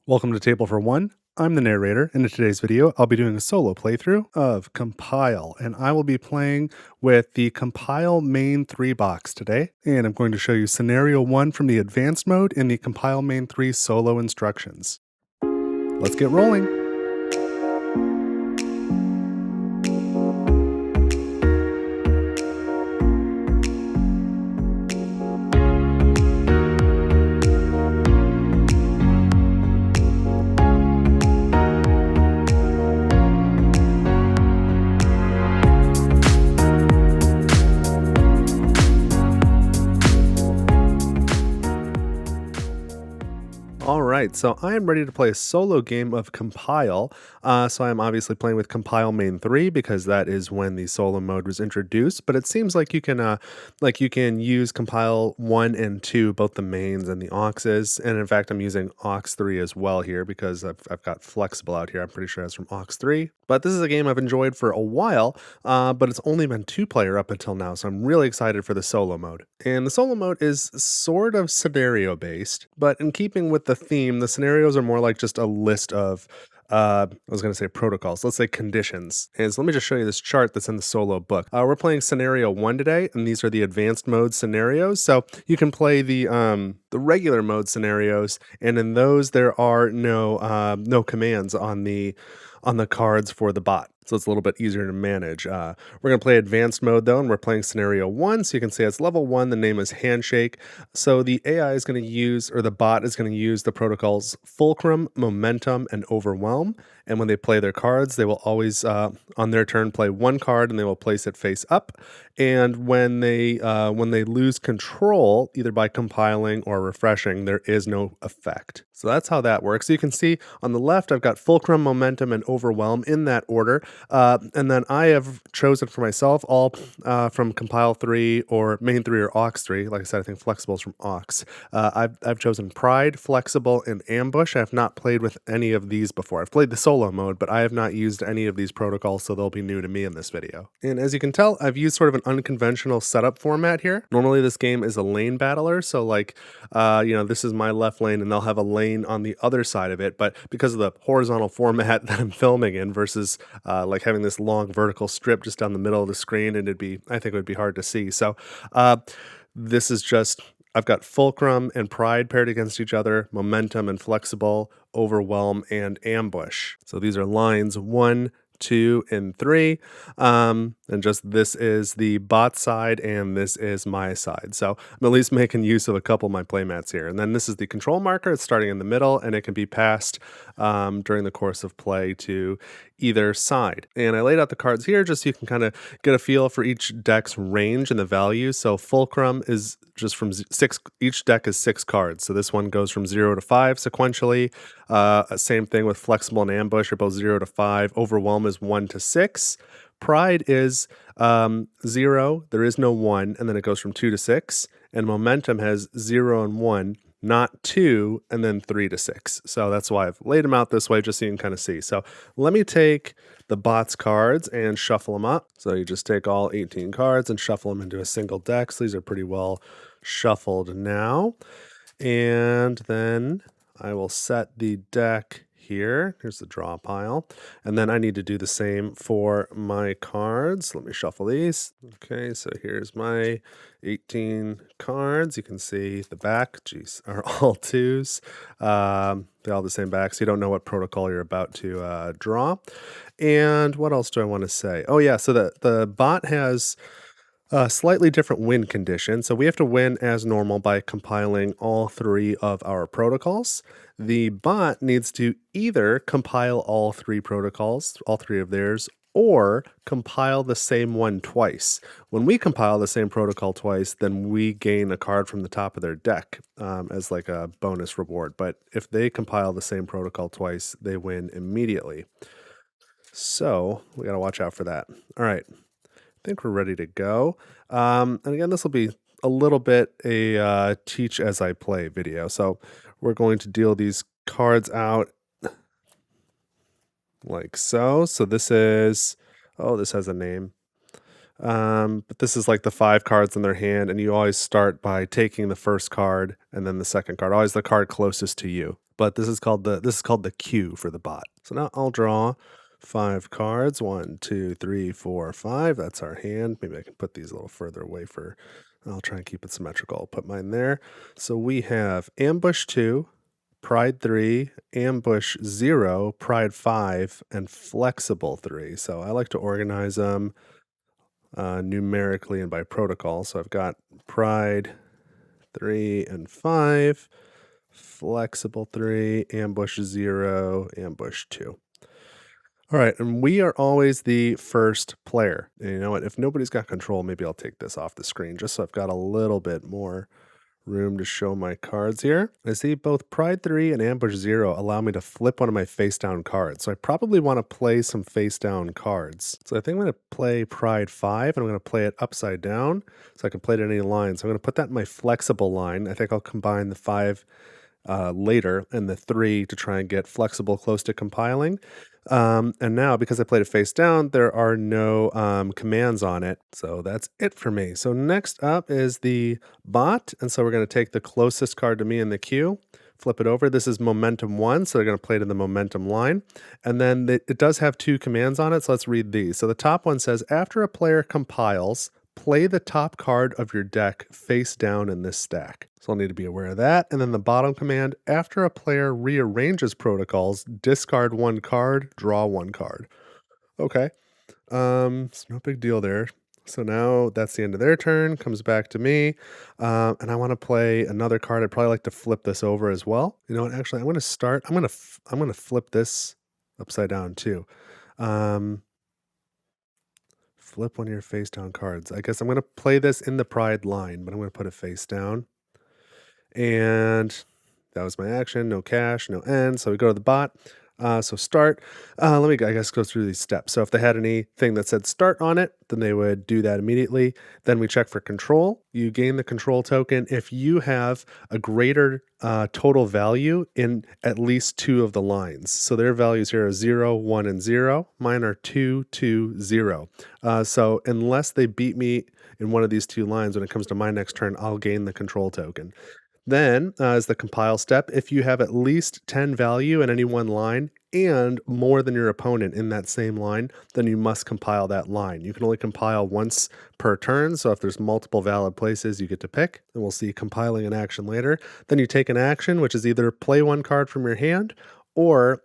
Welcome to Table for One. I'm the narrator, and in today's video, I'll be doing a solo playthrough of Compile, and I will be playing with the Compile Main 3 box today, and I'm going to show you Scenario 1 from the Advanced mode and the Compile Main 3 solo instructions. Let's get rolling! Alright, so I am ready to play a solo game of Compile. So I'm obviously playing with Compile Main 3 because that is when the solo mode was introduced, but it seems like you can use Compile 1 and 2, both the mains and the auxes, and in fact I'm using aux 3 as well here because I've got flexible out here. I'm pretty sure that's from aux 3. But this is a game I've enjoyed for a while, but it's only been 2-player up until now, so I'm really excited for the solo mode. And the solo mode is sort of scenario based, but in keeping with the theme, the scenarios are more like just a list of I was going to say protocols, let's say conditions. And so let me just show you this chart that's in the solo book. We're playing scenario 1 today, and these are the advanced mode scenarios. So you can play the regular mode scenarios, and in those there are no commands on the cards for the bot. So it's a little bit easier to manage. We're going to play advanced mode though, and we're playing scenario 1. So you can see it's level 1, the name is Handshake. So the AI is going to use, or the bot is going to use the protocols Fulcrum, Momentum, and Overwhelm. And when they play their cards, they will always, on their turn, play one card and they will place it face up. And when they lose control, either by compiling or refreshing, there is no effect. So that's how that works. So you can see on the left, I've got Fulcrum, Momentum, and Overwhelm in that order. And then I have chosen for myself all from Compile 3 or Main 3 or aux 3. Like I said, I think Flexible is from aux. I've chosen Pride, Flexible, and Ambush. I have not played with any of these before. I've played the solo mode, but I have not used any of these protocols, so they'll be new to me in this video. And as you can tell, I've used sort of an unconventional setup format here. Normally this game is a lane battler, so like, this is my left lane and they'll have a lane on the other side of it, but because of the horizontal format that I'm filming in versus like having this long vertical strip just down the middle of the screen, and I think it would be hard to see. So this is just, I've got Fulcrum and Pride paired against each other, Momentum and Flexible, Overwhelm, and Ambush. So these are lines 1, 2, and 3. And just this is the bot side and this is my side. So I'm at least making use of a couple of my playmats here. And then this is the control marker. It's starting in the middle and it can be passed during the course of play to either side. And I laid out the cards here just so you can kind of get a feel for each deck's range and the value. So Fulcrum is just from 6, each deck is 6 cards. So this one goes from 0 to 5 sequentially. Same thing with Flexible and Ambush are both 0 to 5. Overwhelm is 1 to 6. Pride is 0, there is no 1, and then it goes from 2 to 6. And Momentum has 0 and 1, not 2, and then 3 to 6. So that's why I've laid them out this way, just so you can kind of see. So let me take the bot's cards and shuffle them up. So you just take all 18 cards and shuffle them into a single deck. So these are pretty well shuffled now. And then I will set the deck here. Here's the draw pile. And then I need to do the same for my cards. Let me shuffle these. Okay, so here's my 18 cards. You can see the back, are all 2s. They're all the same back, so you don't know what protocol you're about to draw. And what else do I want to say? Oh yeah, so the bot has a slightly different win condition. So we have to win as normal by compiling all 3 of our protocols. The bot needs to either compile all 3 protocols, all 3 of theirs, or compile the same one twice. When we compile the same protocol twice, then we gain a card from the top of their deck as like a bonus reward. But if they compile the same protocol twice, they win immediately. So we got to watch out for that. All right. I think we're ready to go. And again, this will be a little bit a teach as I play video. So we're going to deal these cards out like so. So this is, this has a name. But this is like the 5 cards in their hand, and you always start by taking the first card and then the second card, always the card closest to you. but this is called the queue for the bot. So now I'll draw 5 cards. 1, 2, 3, 4, 5. That's our hand. Maybe I can put these a little further away for I'll try and keep it symmetrical. I'll put mine there. So we have Ambush 2, Pride 3, Ambush 0, Pride 5, and Flexible 3. So I like to organize them numerically and by protocol. So I've got Pride 3 and 5, Flexible 3, Ambush 0, Ambush 2. All right, and we are always the first player. And you know what? If nobody's got control, maybe I'll take this off the screen just so I've got a little bit more room to show my cards here. I see both Pride 3 and Ambush 0 allow me to flip one of my face down cards. So I probably want to play some face down cards. So I think I'm going to play Pride 5 and I'm going to play it upside down so I can play it in any line. So I'm going to put that in my flexible line. I think I'll combine the 5 later and the 3 to try and get flexible close to compiling. And now, because I played it face down, there are no commands on it. So that's it for me. So next up is the bot. And so we're going to take the closest card to me in the queue, flip it over. This is momentum 1. So they're going to play it in the momentum line. And then it does have 2 commands on it. So let's read these. So the top one says, after a player compiles, play the top card of your deck face down in this stack. So I'll need to be aware of that. And then the bottom command, after a player rearranges protocols, discard 1 card, draw 1 card. Okay. It's no big deal there. So now that's the end of their turn, comes back to me. And I want to play another card. I'd probably like to flip this over as well. You know what? Actually, I'm going to flip this upside down too. Flip one of your face down cards. I guess I'm going to play this in the Pride line, but I'm going to put it face down. And that was my action. No cash, no end. So we go to the bot. So start. Let me, I guess, go through these steps. So if they had anything that said start on it, then they would do that immediately. Then we check for control. You gain the control token if you have a greater total value in at least 2 of the lines. So their values here are 0, 1, and 0. Mine are 2, 2, 0. So unless they beat me in one of these 2 lines, when it comes to my next turn, I'll gain the control token. Then, as the compile step, if you have at least 10 value in any one line and more than your opponent in that same line, then you must compile that line. You can only compile once per turn, so if there's multiple valid places, you get to pick, and we'll see compiling an action later. Then you take an action, which is either play 1 card from your hand or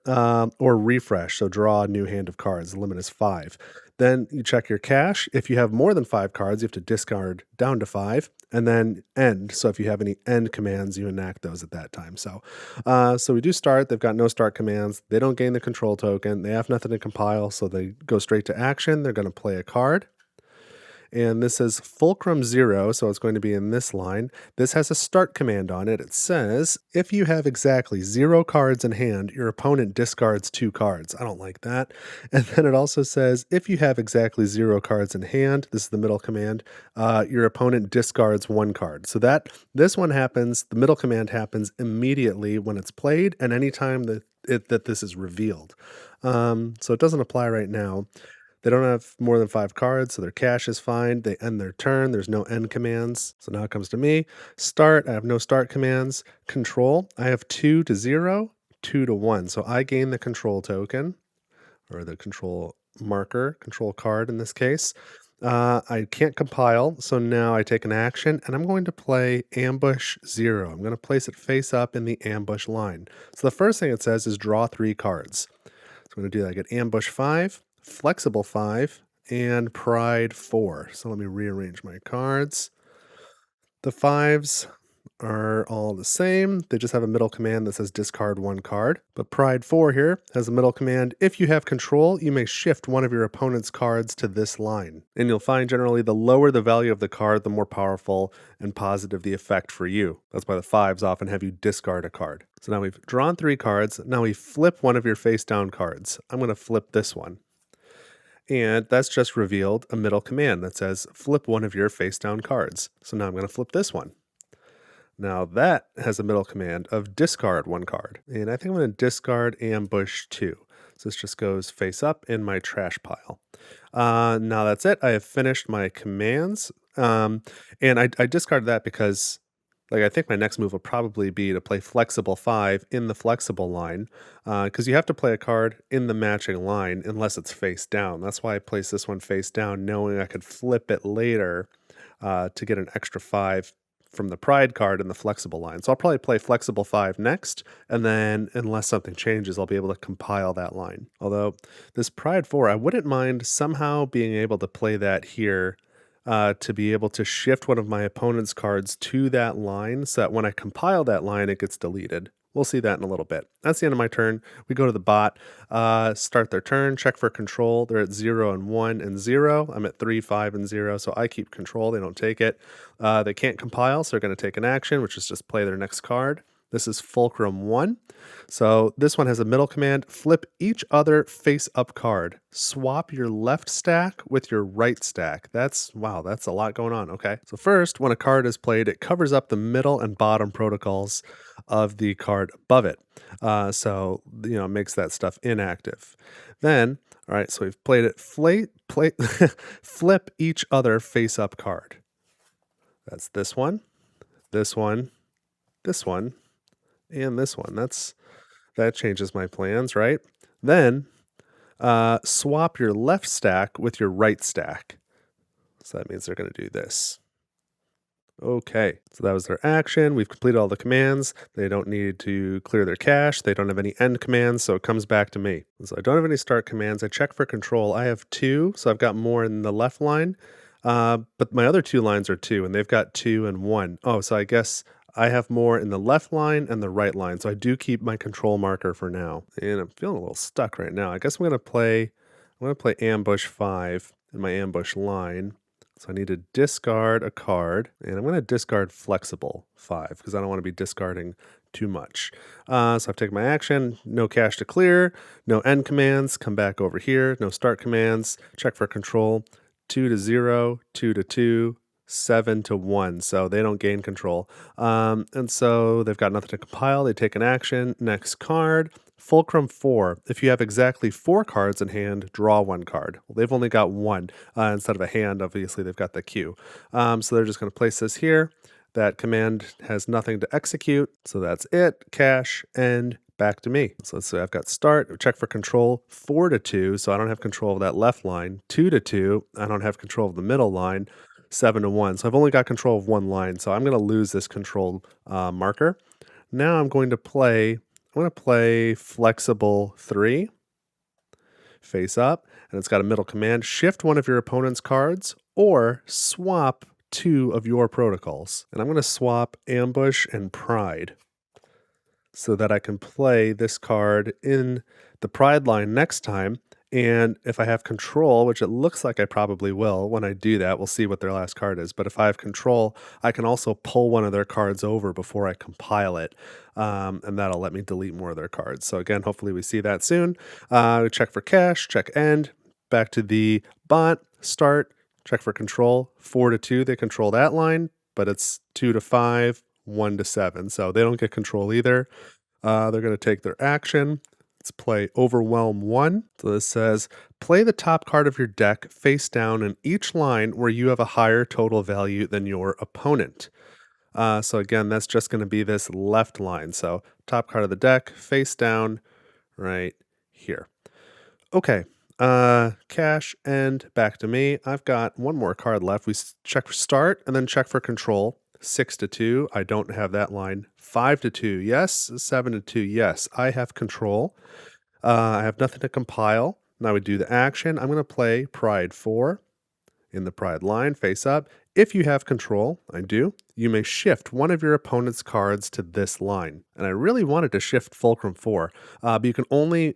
refresh, so draw a new hand of cards. The limit is 5. Then you check your cache. If you have more than 5 cards, you have to discard down to 5, and then end. So if you have any end commands, you enact those at that time. So we do start. They've got no start commands. They don't gain the control token. They have nothing to compile, so they go straight to action. They're going to play a card. And this is fulcrum 0, so it's going to be in this line. This has a start command on it. It says, if you have exactly 0 cards in hand, your opponent discards 2 cards. I don't like that. And then it also says, if you have exactly 0 cards in hand, this is the middle command, your opponent discards 1 card. So this one happens, the middle command happens immediately when it's played and anytime that this is revealed. So it doesn't apply right now. They don't have more than 5 cards, so their cache is fine. They end their turn. There's no end commands. So now it comes to me. Start, I have no start commands. Control, I have 2 to 0, 2 to 1. So I gain the control token, or the control marker, control card in this case. I can't compile, so now I take an action, and I'm going to play Ambush 0. I'm going to place it face up in the ambush line. So the first thing it says is draw 3 cards. So I'm going to do that. I get Ambush 5. Flexible 5, and Pride 4. So let me rearrange my cards. The 5s are all the same. They just have a middle command that says discard 1 card. But Pride 4 here has a middle command. If you have control, you may shift one of your opponent's cards to this line. And you'll find generally the lower the value of the card, the more powerful and positive the effect for you. That's why the 5s often have you discard a card. So now we've drawn 3 cards. Now we flip one of your face down cards. I'm going to flip this one. And that's just revealed a middle command that says flip one of your face down cards. So now I'm going to flip this one. Now that has a middle command of discard 1 card. And I think I'm going to discard Ambush 2. So this just goes face up in my trash pile. Now that's it. I have finished my commands. And I discarded that because Like, I think my next move will probably be to play flexible 5 in the flexible line, because you have to play a card in the matching line unless it's face down. That's why I placed this one face down, knowing I could flip it later to get an extra 5 from the pride card in the flexible line. So I'll probably play flexible 5 next, and then unless something changes, I'll be able to compile that line. Although this pride 4, I wouldn't mind somehow being able to play that here to be able to shift one of my opponent's cards to that line so that when I compile that line, it gets deleted. We'll see that in a little bit. That's the end of my turn. We go to the bot, start their turn, check for control. They're at 0 and 1 and 0. I'm at 3, 5, and 0, so I keep control. They don't take it. They can't compile, so they're going to take an action, which is just play their next card. This is Fulcrum 1. So this one has a middle command. Flip each other face-up card. Swap your left stack with your right stack. Wow, that's a lot going on. Okay. So first, when a card is played, it covers up the middle and bottom protocols of the card above it. So, it makes that stuff inactive. Then, all right, so we've played it. Flip each other face-up card. That's this one, this one, this one, and this one. That changes my plans, right? Then swap your left stack with your right stack. So that means they're going to do this. Okay, so that was their action. We've completed all the commands. They don't need to clear their cache. They don't have any end commands, so it comes back to me. So I don't have any start commands. I check for control. I have 2, so I've got more in the left line. But my other 2 lines are 2, and they've got 2 and 1. Oh, so I guess I have more in the left line and the right line, so I do keep my control marker for now. And I'm feeling a little stuck right now. I guess I'm going to play ambush 5 in my ambush line. So I need to discard a card, and I'm going to discard flexible 5 because I don't want to be discarding too much. So I've taken my action, no cache to clear, no end commands, come back over here, no start commands, check for control, 2 to 0, 2 to 2, 7 to 1, so they don't gain control. And so they've got nothing to compile, they take an action, next card, Fulcrum 4. If you have exactly 4 cards in hand, draw 1 card. Well, they've only got 1 instead of a hand. Obviously, they've got the queue. So they're just going to place this here. That command has nothing to execute, so that's it. Cache, end, back to me. So let's say I've got start, check for control, 4 to 2, so I don't have control of that left line. 2 to 2, I don't have control of the middle line. 7 to 1, so I've only got control of 1 line, so I'm going to lose this control marker. Now I'm going to play flexible 3, face up, and it's got a middle command. Shift one of your opponent's cards or swap 2 of your protocols. And I'm going to swap ambush and pride so that I can play this card in the pride line next time. And if I have control, which it looks like I probably will, when I do that, we'll see what their last card is. But if I have control, I can also pull one of their cards over before I compile it. And that'll let me delete more of their cards. So again, hopefully we see that soon. Check for cache, check end, back to the bot, start, check for control. 4 to 2, they control that line, but it's 2 to 5, 1 to 7. So they don't get control either. They're going to take their action. Let's play Overwhelm 1. So this says, play the top card of your deck face down in each line where you have a higher total value than your opponent. So again, that's just going to be this left line. So top card of the deck, face down, right here. Okay, cache, and back to me. I've got one more card left. We check for start and then check for control. 6 to 2, I don't have that line. 5 to 2, yes. 7 to 2, yes. I have control. I have nothing to compile. Now we do the action. I'm going to play Pride 4 in the Pride line, face up. If you have control, I do, you may shift one of your opponent's cards to this line. And I really wanted to shift Fulcrum 4, but you can only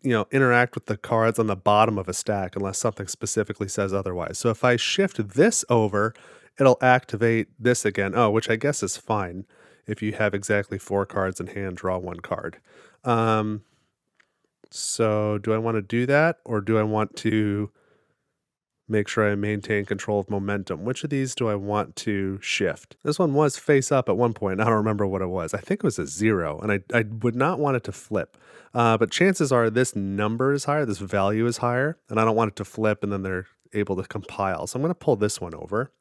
interact with the cards on the bottom of a stack unless something specifically says otherwise. So if I shift this over, it'll activate this again. Oh, which I guess is fine. If you have exactly 4 cards in hand, draw 1 card. So do I want to do that, or do I want to make sure I maintain control of momentum? Which of these do I want to shift? This one was face up at one point. I don't remember what it was. I think it was a 0, and I would not want it to flip. But chances are this number is higher, this value is higher, and I don't want it to flip and then they're able to compile. So I'm going to pull this one over.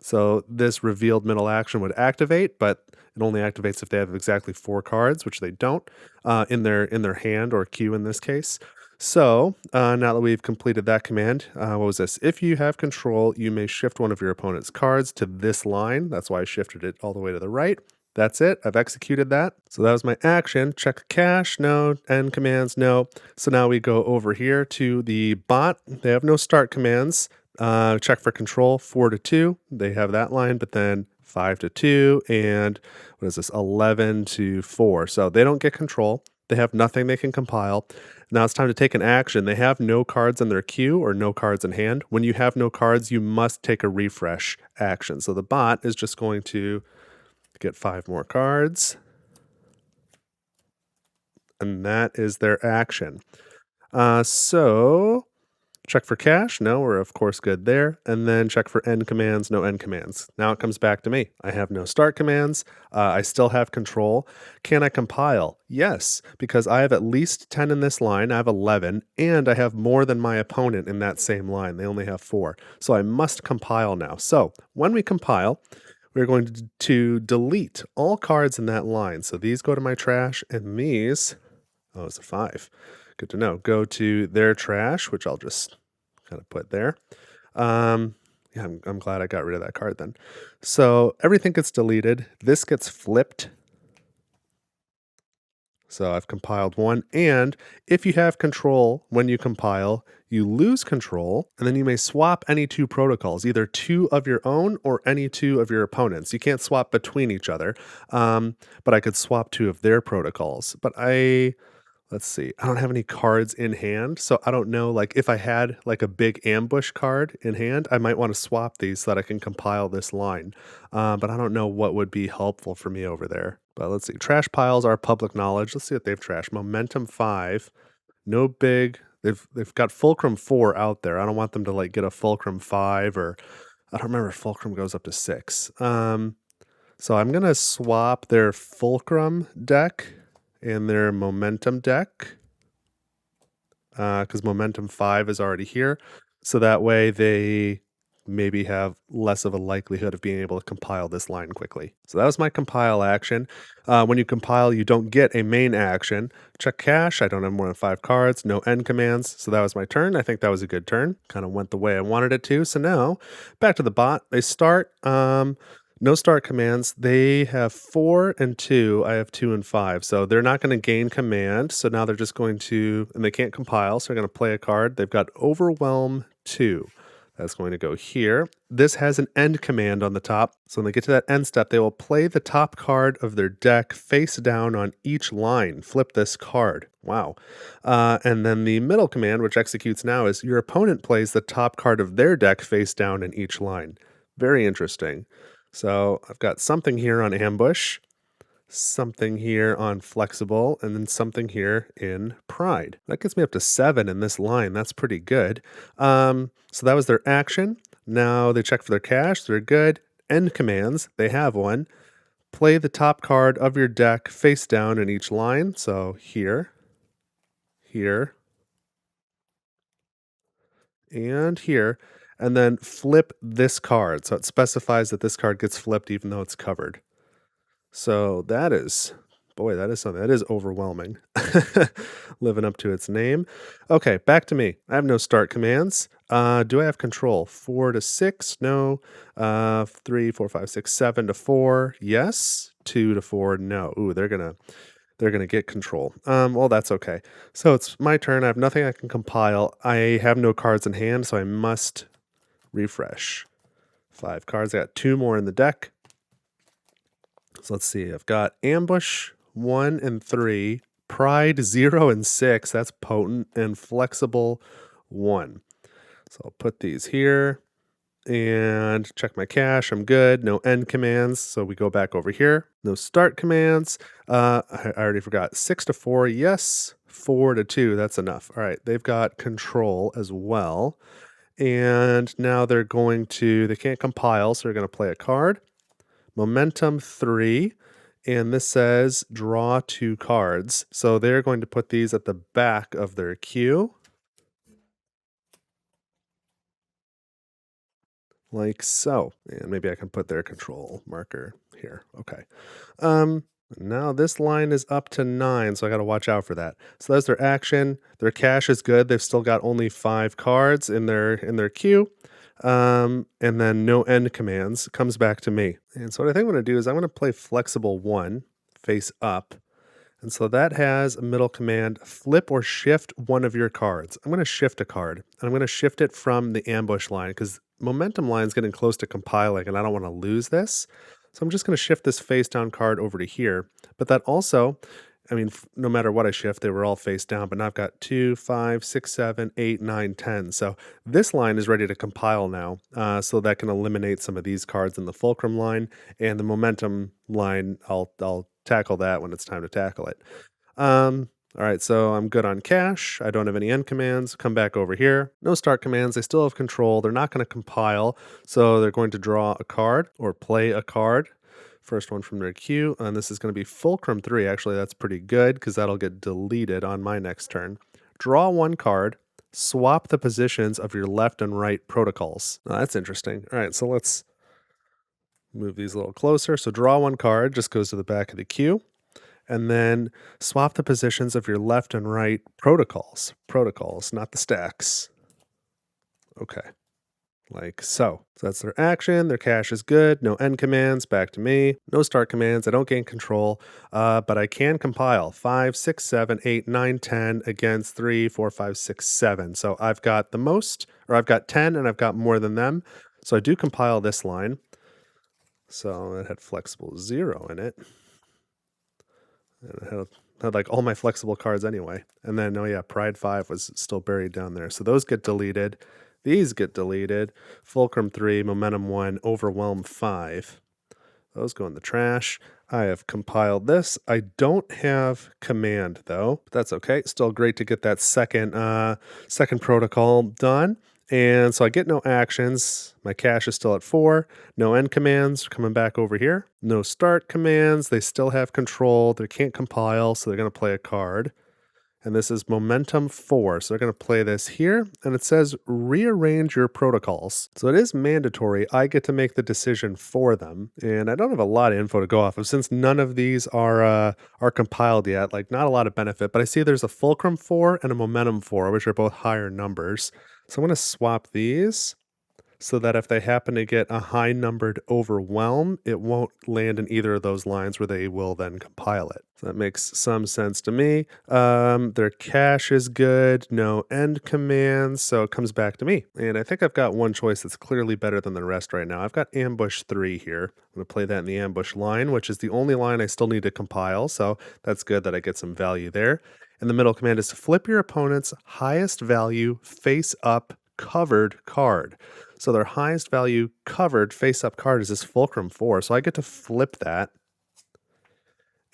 So this revealed middle action would activate, but it only activates if they have exactly 4 cards, which they don't, in their hand or queue in this case. So, now that we've completed that command, what was this? If you have control, you may shift one of your opponent's cards to this line. That's why I shifted it all the way to the right. That's it. I've executed that. So that was my action. Check cache, no. End commands, no. So now we go over here to the bot. They have no start commands. Check for control, 4 to 2. They have that line, but then 5 to 2, and what is this, 11 to 4. So they don't get control. They have nothing they can compile. Now it's time to take an action. They have no cards in their queue or no cards in hand. When you have no cards, you must take a refresh action. So the bot is just going to get 5 more cards, and that is their action. So check for cache. No, we're of course good there. And then check for end commands. No end commands. Now it comes back to me. I have no start commands. I still have control. Can I compile? Yes, because I have at least 10 in this line. I have 11, and I have more than my opponent in that same line. They only have 4. So I must compile now. So when we compile, we're going to delete all cards in that line. So these go to my trash, and these, oh, it's a 5. Good to know. Go to their trash, which I'll just kind of put there. Yeah, I'm glad I got rid of that card then. So everything gets deleted. This gets flipped. So I've compiled one. And if you have control when you compile, you lose control, and then you may swap any 2 protocols, either 2 of your own or any 2 of your opponents. You can't swap between each other, but I could swap 2 of their protocols. But let's see, I don't have any cards in hand, so I don't know, like, if I had, like, a big ambush card in hand, I might wanna swap these so that I can compile this line, but I don't know what would be helpful for me over there. But let's see, trash piles are public knowledge. Let's see what they've trashed. Momentum 5, no big, they've got Fulcrum 4 out there. I don't want them to, like, get a Fulcrum 5, or I don't remember if Fulcrum goes up to 6. So I'm gonna swap their Fulcrum deck and their Momentum deck, because Momentum 5 is already here. So that way they maybe have less of a likelihood of being able to compile this line quickly. So that was my compile action. When you compile, you don't get a main action. Check cache. I don't have more than 5 cards. No end commands. So that was my turn. I think that was a good turn. Kind of went the way I wanted it to. So now back to the bot. They start. No start commands. They have 4 and 2. I have 2 and 5. So they're not going to gain command. So now they're just going to, and they can't compile. So they're going to play a card. They've got Overwhelm 2. That's going to go here. This has an end command on the top. So when they get to that end step, they will play the top card of their deck face down on each line. Flip this card. Wow. And then the middle command, which executes now, is your opponent plays the top card of their deck face down in each line. Very interesting. So I've got something here on ambush, something here on flexible, and then something here in pride. That gets me up to 7 in this line. That's pretty good. So that was their action. Now they check for their cache. They're good. End commands. They have one. Play the top card of your deck face down in each line. So here, here, and here. And then flip this card. So it specifies that this card gets flipped even though it's covered. So that is, boy, that is something. That is overwhelming. Living up to its name. Okay, back to me. I have no start commands. Do I have control? 4 to 6? No. 3, 4, 5, 6, 7 to 4. Yes. 2 to 4. No. Ooh, they're gonna get control. Well, that's okay. So it's my turn. I have nothing I can compile. I have no cards in hand, so I must refresh. 5 cards. I got 2 more in the deck. So let's see. I've got ambush 1 and 3, pride 0 and 6. That's potent, and flexible 1. So I'll put these here and check my cache. I'm good. No end commands. So we go back over here. No start commands. I already forgot. 6 to 4. Yes. 4 to 2. That's enough. All right. They've got control as well. And now they're going to, they can't compile. So they're going to play a card. Momentum 3, and this says draw 2 cards. So they're going to put these at the back of their queue. like so. And maybe I can put their control marker here. Okay. Um, Now this line is up to 9, so I got to watch out for that. So that's their action. Their cash is good. They've still got only 5 cards in their queue. And then no end commands comes back to me. And so what I think I'm going to do is I'm going to play flexible 1 face up. And so that has a middle command, flip or shift one of your cards. I'm going to shift a card, and I'm going to shift it from the ambush line because momentum line is getting close to compiling, and I don't want to lose this. So I'm just going to shift this face down card over to here. But that also, I mean, no matter what I shift, they were all face down. But now I've got 2, 5, 6, 7, 8, 9, 10. So this line is ready to compile now. So that can eliminate some of these cards in the fulcrum line, and the momentum line, I'll tackle that when it's time to tackle it. All right, so I'm good on cash. I don't have any end commands. Come back over here. No start commands. They still have control. They're not going to compile, so they're going to draw a card or play a card. First one from their queue, and this is going to be Fulcrum 3. Actually, that's pretty good because that'll get deleted on my next turn. Draw one card. Swap the positions of your left and right protocols. Now, that's interesting. All right, so let's move these a little closer. So draw one card, just goes to the back of the queue. And then swap the positions of your left and right protocols. Protocols, not the stacks. Okay, like so. So that's their action. Their cache is good. No end commands, back to me. No start commands. I don't gain control, but I can compile 5, 6, 7, 8, 9, 10 against 3, 4, 5, 6, 7. So I've got the most, or I've got 10 and I've got more than them. So I do compile this line. So it had flexible 0 in it. And it had like all my flexible cards anyway. And then, oh yeah, Pride 5 was still buried down there. So those get deleted. These get deleted. Fulcrum 3, Momentum 1, Overwhelm 5. Those go in the trash. I have compiled this. I don't have command though, but that's okay. Still great to get that second protocol done. And so I get no actions. My cache is still at 4. No end commands coming back over here. No start commands. They still have control. They can't compile, so they're going to play a card. And this is momentum 4. So they're going to play this here. And it says rearrange your protocols. So it is mandatory. I get to make the decision for them. And I don't have a lot of info to go off of since none of these are compiled yet. Like not a lot of benefit. But I see there's a fulcrum 4 and a momentum 4, which are both higher numbers. So I'm going to swap these so that if they happen to get a high numbered overwhelm, it won't land in either of those lines where they will then compile it. So that makes some sense to me. Their cache is good, no end commands, so it comes back to me. And I think I've got one choice that's clearly better than the rest right now. I've got ambush 3 here. I'm going to play that in the ambush line, which is the only line I still need to compile, so that's good that I get some value there. And the middle command is to flip your opponent's highest value face up covered card. So their highest value covered face up card is this Fulcrum 4. So I get to flip that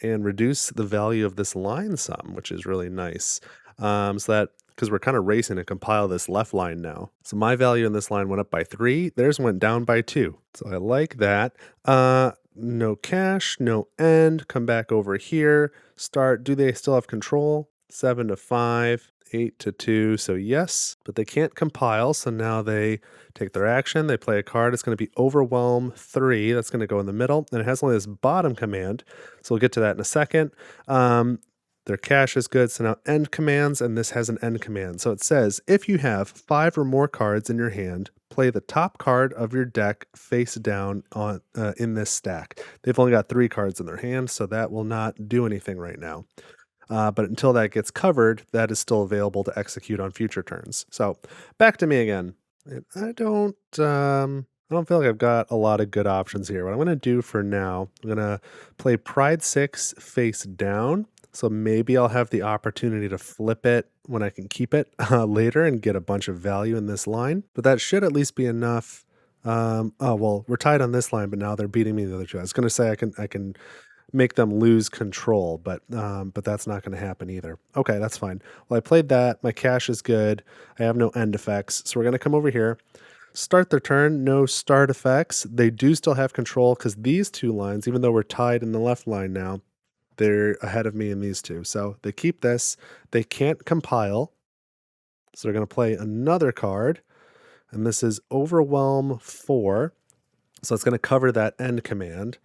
and reduce the value of this line some, which is really nice. So that, because we're kind of racing to compile this left line now. So my value in this line went up by 3. Theirs went down by 2. So I like that. No cache, no end. Come back over here. Start. Do they still have control? 7 to 5. 8 to 2, so yes, but they can't compile, so now they take their action, they play a card, it's going to be Overwhelm 3, that's going to go in the middle, and it has only this bottom command, so we'll get to that in a second. Their cache is good, so now end commands, and this has an end command. So it says, if you have 5 or more cards in your hand, play the top card of your deck face down on in this stack. They've only got 3 cards in their hand, so that will not do anything right now. But until that gets covered, that is still available to execute on future turns. So back to me again. And I don't feel like I've got a lot of good options here. What I'm going to do for now, I'm going to play Pride 6 face down. So maybe I'll have the opportunity to flip it when I can keep it later and get a bunch of value in this line. But that should at least be enough. Oh, well, we're tied on this line, but now they're beating me the other two. I was going to say I can make them lose control, but that's not going to happen either. Okay, that's fine. Well, I played that. My cache is good. I have no end effects, so we're going to come over here. Start their turn. No start effects. They do still have control because these 2 lines, even though we're tied in the left line now, they're ahead of me in these 2. So they keep this. They can't compile, so they're going to play another card. and this is overwhelm 4. So it's going to cover that end command.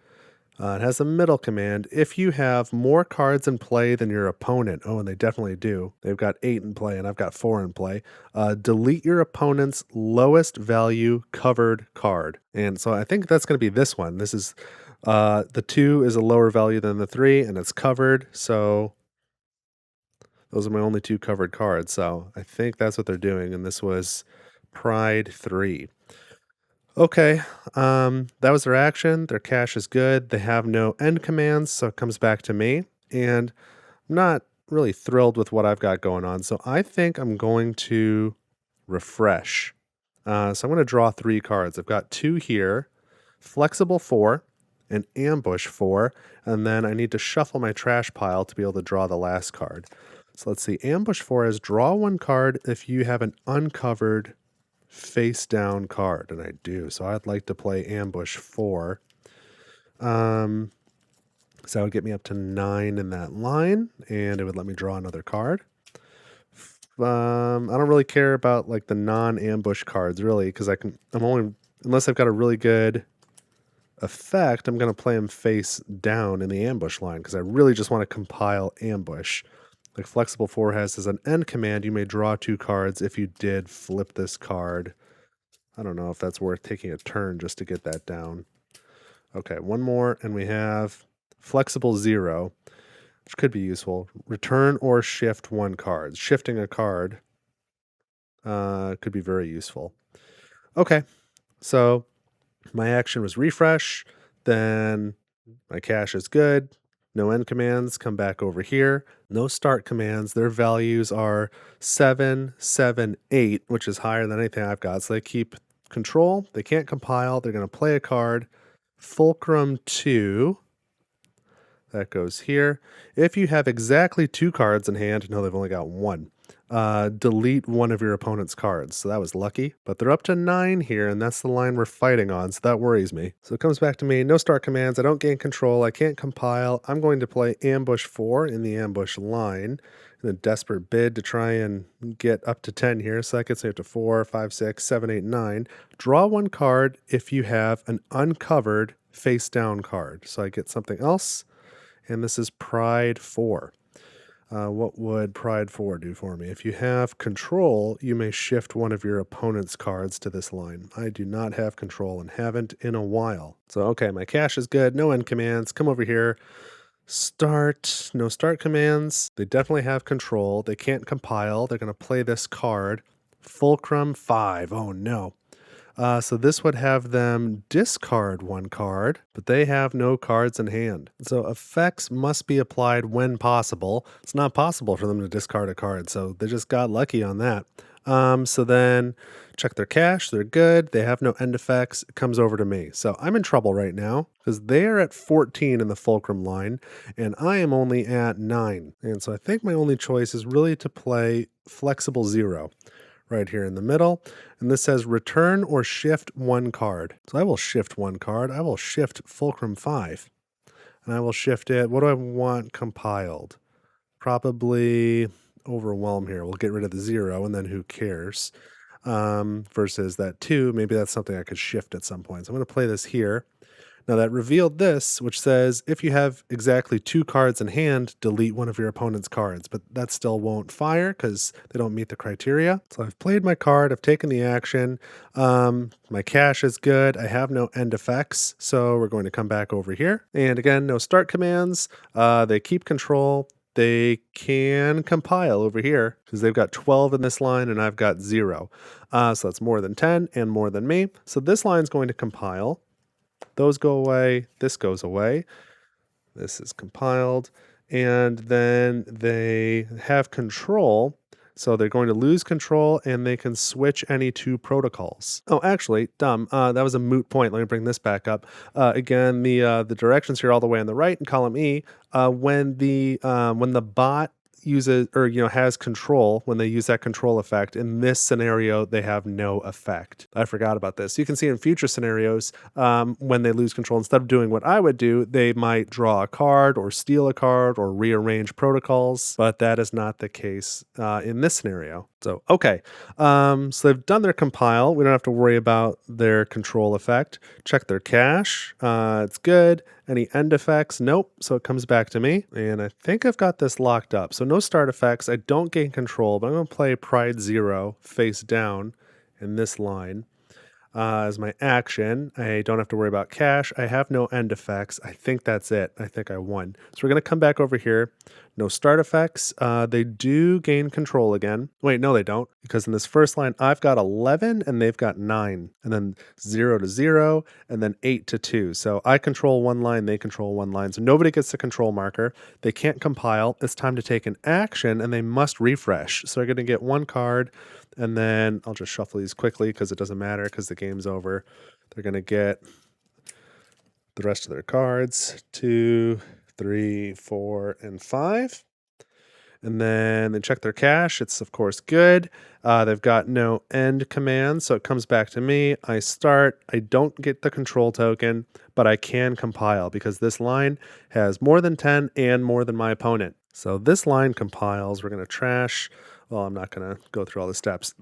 It has a middle command. If you have more cards in play than your opponent, oh, and they definitely do. They've got 8 in play, and I've got 4 in play. Delete your opponent's lowest value covered card. And so I think that's going to be this one. This is the 2 is a lower value than the 3, and it's covered. So those are my only 2 covered cards. So I think that's what they're doing. And this was Pride 3. Okay, that was their action. Their cache is good. They have no end commands, so it comes back to me. And I'm not really thrilled with what I've got going on, so I think I'm going to refresh. So I'm going to draw 3 cards. I've got 2 here, Flexible 4, and Ambush 4, and then I need to shuffle my trash pile to be able to draw the last card. So let's see, Ambush 4 is draw 1 card if you have an uncovered face down card, and I do. So I'd like to play Ambush 4. So that would get me up to 9 in that line, and it would let me draw another card. I don't really care about like the non-ambush cards really, because unless I've got a really good effect, I'm going to play them face down in the ambush line because I really just want to compile ambush. Like Flexible 4 has as an end command, you may draw 2 cards if you did flip this card. I don't know if that's worth taking a turn just to get that down. Okay, one more, and we have Flexible 0, which could be useful. Return or shift 1 card. Shifting a card could be very useful. Okay, so my action was refresh, then my cache is good. No end commands, come back over here. No start commands. Their values are 7, 7, 8, which is higher than anything I've got. So they keep control. They can't compile. They're going to play a card. Fulcrum 2. That goes here. If you have exactly 2 cards in hand, no, they've only got 1. Delete one of your opponent's cards. So that was lucky. But they're up to 9 here, and that's the line we're fighting on, so that worries me. So it comes back to me. No start commands. I don't gain control. I can't compile. I'm going to play Ambush 4 in the ambush line in a desperate bid to try and get up to 10 here. So that gets me up to 4, 5, 6, 7, 8, 9. Draw 1 card if you have an uncovered face down card. So I get something else, and this is Pride 4. What would Pride 4 do for me? If you have control, you may shift one of your opponent's cards to this line. I do not have control and haven't in a while. So, okay, my cache is good. No end commands. Come over here. Start. No start commands. They definitely have control. They can't compile. They're going to play this card. Fulcrum 5. Oh, no. So this would have them discard 1 card, but they have no cards in hand. So effects must be applied when possible. It's not possible for them to discard a card, so they just got lucky on that. So then check their cache. They're good. They have no end effects. It comes over to me. So I'm in trouble right now because they are at 14 in the fulcrum line, and I am only at 9. And so I think my only choice is really to play Flexible 0. Right here in the middle, and this says return or shift 1 card. So I will shift 1 card. I will shift Fulcrum 5, and I will shift it. What do I want compiled? Probably Overwhelm here. We'll get rid of the 0, and then who cares? Versus that 2, maybe that's something I could shift at some point. So I'm going to play this here. Now that revealed this, which says if you have exactly 2 cards in hand, delete one of your opponent's cards, but that still won't fire because they don't meet the criteria. So I've played my card, I've taken the action, my cache is good, I have no end effects, so we're going to come back over here. And again, no start commands, they keep control. They can compile over here because they've got 12 in this line and I've got 0. So that's more than 10 and more than me. So this line's going to compile. Those go away. This goes away. This is compiled. And then they have control. So they're going to lose control and they can switch any 2 protocols. Oh, actually, dumb. That was a moot point. Let me bring this back up. Again, the directions here all the way on the right in column E. When the bot uses or has control, when they use that control effect, in this scenario they have no effect. I forgot about this. You can see in future scenarios, when they lose control, instead of doing what I would do, they might draw a card or steal a card or rearrange protocols, but that is not the case in this scenario. So, okay. So they've done their compile. We don't have to worry about their control effect. Check their cache. It's good. Any end effects? Nope. So it comes back to me. And I think I've got this locked up. So no start effects. I don't gain control, but I'm going to play Pride 0 face down in this line. As my action, I don't have to worry about cache. I have no end effects. I think that's it. I think I won. So we're going to come back over here. No start effects. They do gain control again. Wait, no, they don't. Because in this first line, I've got 11 and they've got 9. And then 0 to 0 and then 8 to 2. So I control one line, they control one line. So nobody gets the control marker. They can't compile. It's time to take an action and they must refresh. So they're going to get one card. And then I'll just shuffle these quickly because it doesn't matter because the game's over. They're going to get the rest of their cards, 2, 3, 4, and 5. And then they check their cache. It's, of course, good. They've got no end command, so it comes back to me. I start. I don't get the control token, but I can compile because this line has more than 10 and more than my opponent. So this line compiles. We're going to trash. Well, I'm not going to go through all the steps.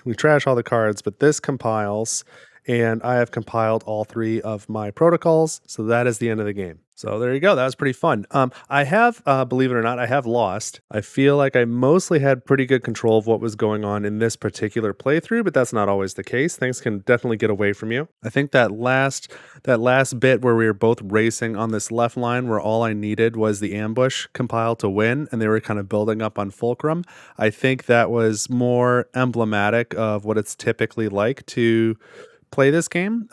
We trash all the cards, but this compiles, and I have compiled all 3 of my protocols, so that is the end of the game. So there you go. That was pretty fun. I have, believe it or not, I have lost. I feel like I mostly had pretty good control of what was going on in this particular playthrough, but that's not always the case. Things can definitely get away from you. I think that last bit where we were both racing on this left line where all I needed was the ambush compile to win, and they were kind of building up on Fulcrum. I think that was more emblematic of what it's typically like to play this game,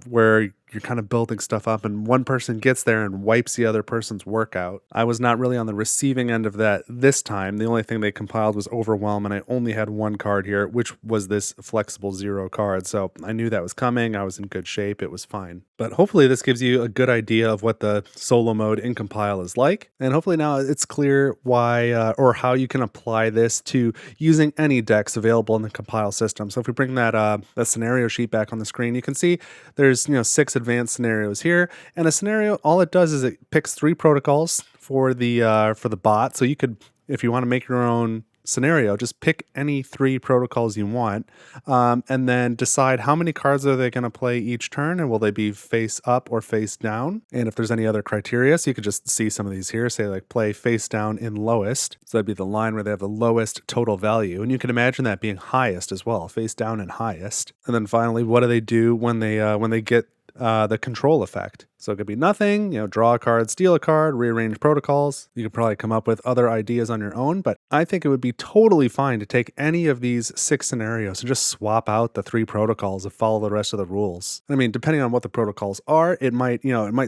where you're kind of building stuff up and one person gets there and wipes the other person's work out. I was not really on the receiving end of that this time. The only thing they compiled was Overwhelm, and I only had one card here, which was this flexible 0 card. So I knew that was coming. I was in good shape. It was fine. But hopefully this gives you a good idea of what the solo mode in Compile is like. And hopefully now it's clear why or how you can apply this to using any decks available in the Compile system. So if we bring that scenario sheet back on the screen, you can see there's 6 advanced scenarios here, and a scenario, all it does is it picks 3 protocols for the bot. So you could, if you want to make your own scenario, just pick any 3 protocols you want, and then decide how many cards are they going to play each turn, and will they be face up or face down, and if there's any other criteria. So you could just see some of these here, say like play face down in lowest, so that'd be the line where they have the lowest total value, and you can imagine that being highest as well, face down and highest. And then finally, what do they do when they get the control effect? So it could be nothing, draw a card, steal a card, rearrange protocols. You could probably come up with other ideas on your own, but I think it would be totally fine to take any of these 6 scenarios and just swap out the 3 protocols and follow the rest of the rules. I mean, depending on what the protocols are, it might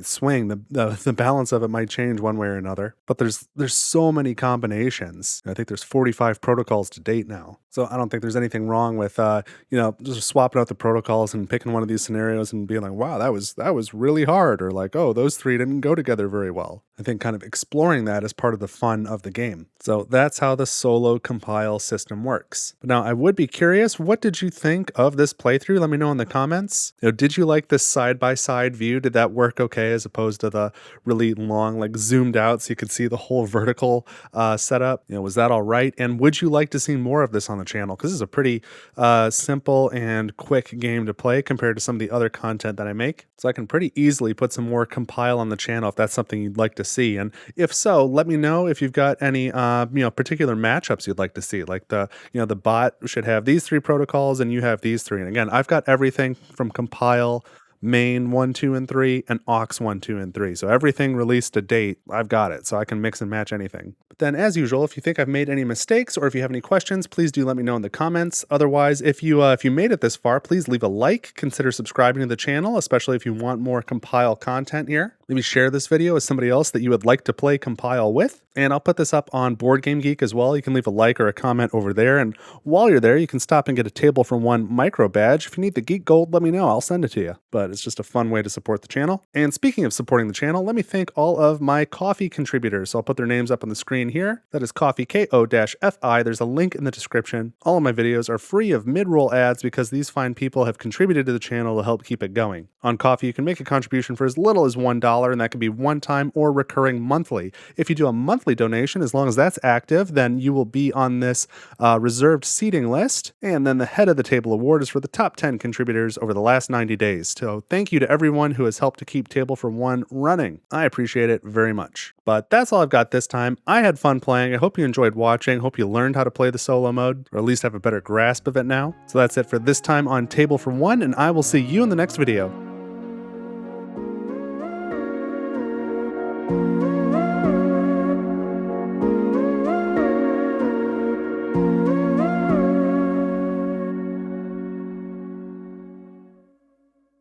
swing. The balance of it might change one way or another, but there's so many combinations. I think there's 45 protocols to date now. So I don't think there's anything wrong with, just swapping out the protocols and picking one of these scenarios and being like, wow, that was really hard. Or like, oh, those 3 didn't go together very well. I think kind of exploring that is part of the fun of the game. So that's how the solo compile system works. But now I would be curious, what did you think of this playthrough? Let me know in the comments. Did you like this side-by-side view? Did that work okay as opposed to the really long, like zoomed out so you could see the whole vertical setup? Was that all right? And would you like to see more of this on the channel? Because this is a pretty simple and quick game to play compared to some of the other content that I make. So I can pretty easily put some more compile on the channel if that's something you'd like to see. And if so, let me know if you've got any particular matchups you'd like to see. Like the bot should have these 3 protocols and you have these 3. And again, I've got everything from compile, main 1, 2, and 3, and aux 1, 2, and 3. So everything released to date, I've got it. So I can mix and match anything. But then as usual, if you think I've made any mistakes or if you have any questions, please do let me know in the comments. Otherwise, if you made it this far, please leave a like, consider subscribing to the channel, especially if you want more compile content here. Maybe share this video with somebody else that you would like to play compile with. And I'll put this up on Board Game Geek as well. You can leave a like or a comment over there. And while you're there, you can stop and get a Table for One micro badge. If you need the Geek Gold, let me know. I'll send it to you. But It's just a fun way to support the channel. And speaking of supporting the channel, let me thank all of my coffee contributors. So I'll put their names up on the screen here. That is Coffee, Ko-Fi. There's a link in the description. All of my videos are free of mid-roll ads because these fine people have contributed to the channel to help keep it going. On Coffee, you can make a contribution for as little as $1, and that can be one-time or recurring monthly. If you do a monthly donation, as long as that's active, then you will be on this reserved seating list. And then the head of the table award is for the top 10 contributors over the last 90 days. So thank you to everyone who has helped to keep Table for One running. I appreciate it very much. But that's all I've got this time. I had fun playing. I hope you enjoyed watching. Hope you learned how to play the solo mode, or at least have a better grasp of it now. So that's it for this time on Table for One, and I will see you in the next video.